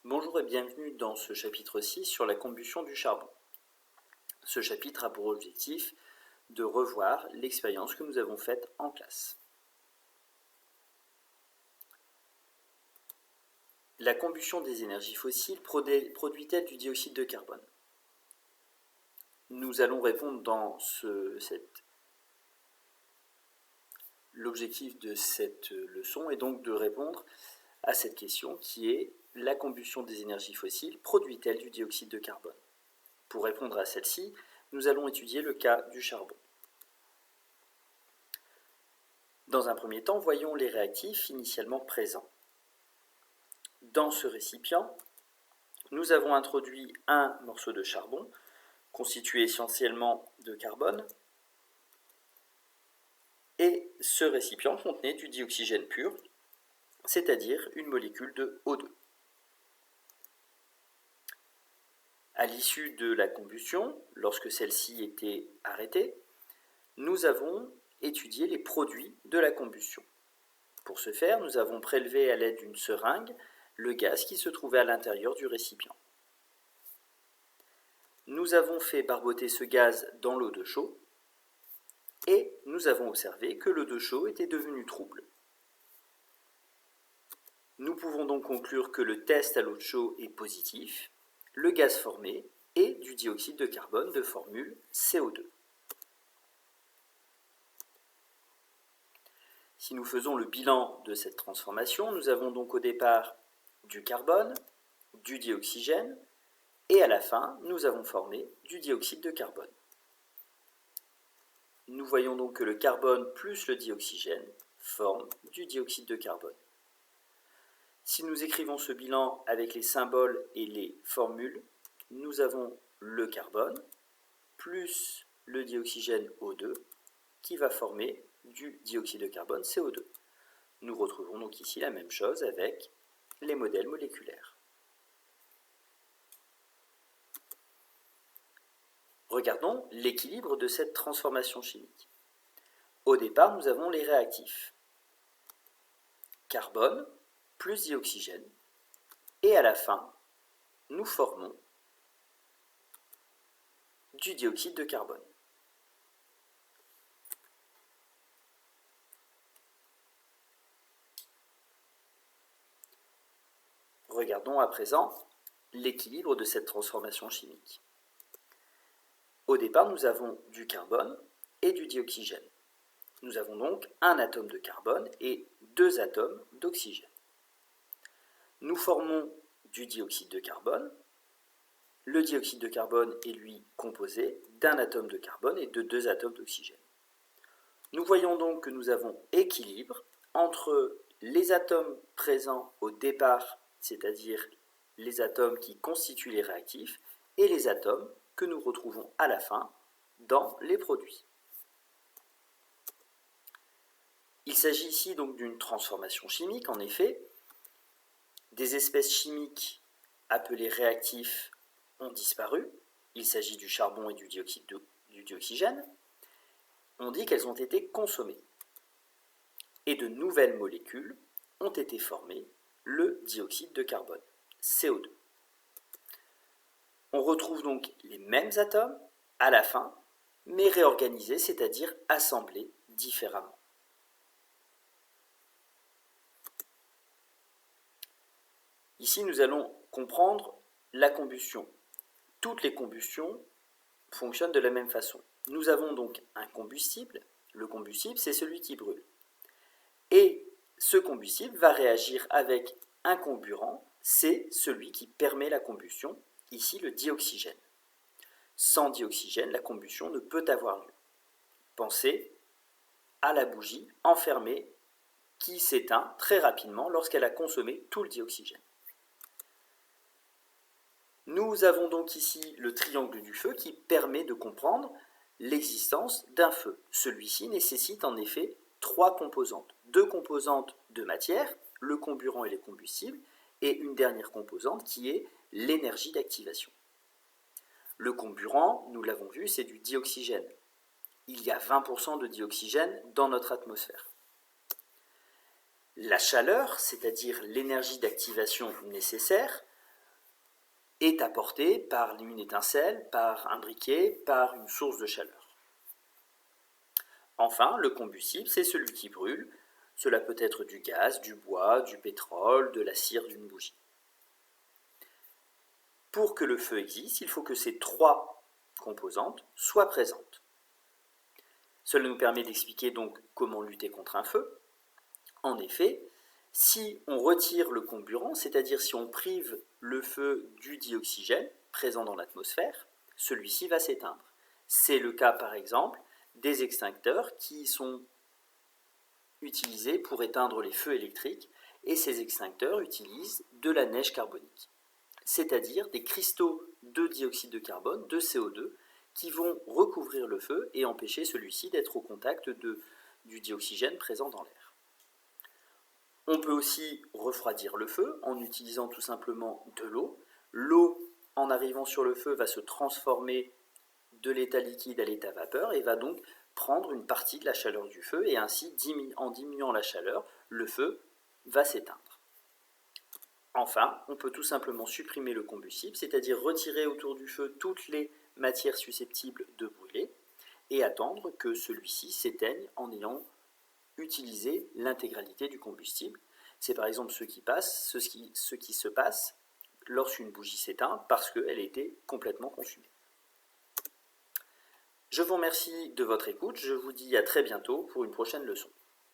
Bonjour et bienvenue dans ce chapitre 6 sur la combustion du charbon. Ce chapitre a pour objectif de revoir l'expérience que nous avons faite en classe. La combustion des énergies fossiles produit-elle du dioxyde de carbone? Nous allons répondre dans l'objectif de cette leçon est donc de répondre à cette question qui est: la combustion des énergies fossiles produit-elle du dioxyde de carbone? Pour répondre à celle-ci, nous allons étudier le cas du charbon. Dans un premier temps, voyons les réactifs initialement présents. Dans ce récipient, nous avons introduit un morceau de charbon, constitué essentiellement de carbone, et ce récipient contenait du dioxygène pur, c'est-à-dire une molécule de O2. À l'issue de la combustion, lorsque celle-ci était arrêtée, nous avons étudié les produits de la combustion. Pour ce faire, nous avons prélevé à l'aide d'une seringue le gaz qui se trouvait à l'intérieur du récipient. Nous avons fait barboter ce gaz dans l'eau de chaux et nous avons observé que l'eau de chaux était devenue trouble. Nous pouvons donc conclure que le test à l'eau de chaux est positif. Le gaz formé est du dioxyde de carbone de formule CO2. Si nous faisons le bilan de cette transformation, nous avons donc au départ du carbone, du dioxygène, et à la fin, nous avons formé du dioxyde de carbone. Nous voyons donc que le carbone plus le dioxygène forment du dioxyde de carbone. Si nous écrivons ce bilan avec les symboles et les formules, nous avons le carbone plus le dioxygène O2 qui va former du dioxyde de carbone CO2. Nous retrouvons donc ici la même chose avec les modèles moléculaires. Regardons l'équilibre de cette transformation chimique. Au départ, nous avons les réactifs. Carbone plus dioxygène. Et à la fin, nous formons du dioxyde de carbone. Regardons à présent l'équilibre de cette transformation chimique. Au départ, nous avons du carbone et du dioxygène. Nous avons donc un atome de carbone et deux atomes d'oxygène. Nous formons du dioxyde de carbone. Le dioxyde de carbone est lui composé d'un atome de carbone et de deux atomes d'oxygène. Nous voyons donc que nous avons équilibre entre les atomes présents au départ, c'est-à-dire les atomes qui constituent les réactifs, et les atomes que nous retrouvons à la fin dans les produits. Il s'agit ici donc d'une transformation chimique, en effet. Des espèces chimiques appelées réactifs ont disparu. Il s'agit du charbon et du dioxygène. On dit qu'elles ont été consommées. Et de nouvelles molécules ont été formées, le dioxyde de carbone, CO2. On retrouve donc les mêmes atomes à la fin, mais réorganisés, c'est-à-dire assemblés différemment. Ici, nous allons comprendre la combustion. Toutes les combustions fonctionnent de la même façon. Nous avons donc un combustible. Le combustible, c'est celui qui brûle. Et ce combustible va réagir avec un comburant, c'est celui qui permet la combustion, ici le dioxygène. Sans dioxygène, la combustion ne peut avoir lieu. Pensez à la bougie enfermée qui s'éteint très rapidement lorsqu'elle a consommé tout le dioxygène. Nous avons donc ici le triangle du feu qui permet de comprendre l'existence d'un feu. Celui-ci nécessite en effet trois composantes. Deux composantes de matière, le comburant et les combustibles, et une dernière composante qui est l'énergie d'activation. Le comburant, nous l'avons vu, c'est du dioxygène. Il y a 20% de dioxygène dans notre atmosphère. La chaleur, c'est-à-dire l'énergie d'activation nécessaire, est apporté par une étincelle, par un briquet, par une source de chaleur. Enfin, le combustible, c'est celui qui brûle. Cela peut être du gaz, du bois, du pétrole, de la cire d'une bougie. Pour que le feu existe, il faut que ces trois composantes soient présentes. Cela nous permet d'expliquer donc comment lutter contre un feu. En effet, si on retire le comburant, c'est-à-dire si on prive le feu du dioxygène présent dans l'atmosphère, celui-ci va s'éteindre. C'est le cas par exemple des extincteurs qui sont utilisés pour éteindre les feux électriques, et ces extincteurs utilisent de la neige carbonique, c'est-à-dire des cristaux de dioxyde de carbone, de CO2, qui vont recouvrir le feu et empêcher celui-ci d'être au contact du dioxygène présent dans l'air. On peut aussi refroidir le feu en utilisant tout simplement de l'eau. L'eau, en arrivant sur le feu, va se transformer de l'état liquide à l'état vapeur et va donc prendre une partie de la chaleur du feu, et ainsi, en diminuant la chaleur, le feu va s'éteindre. Enfin, on peut tout simplement supprimer le combustible, c'est-à-dire retirer autour du feu toutes les matières susceptibles de brûler et attendre que celui-ci s'éteigne en ayant utilisé l'intégralité du combustible. C'est par exemple ce qui se passe lorsqu'une bougie s'éteint parce qu'elle a été complètement consumée. Je vous remercie de votre écoute, je vous dis à très bientôt pour une prochaine leçon.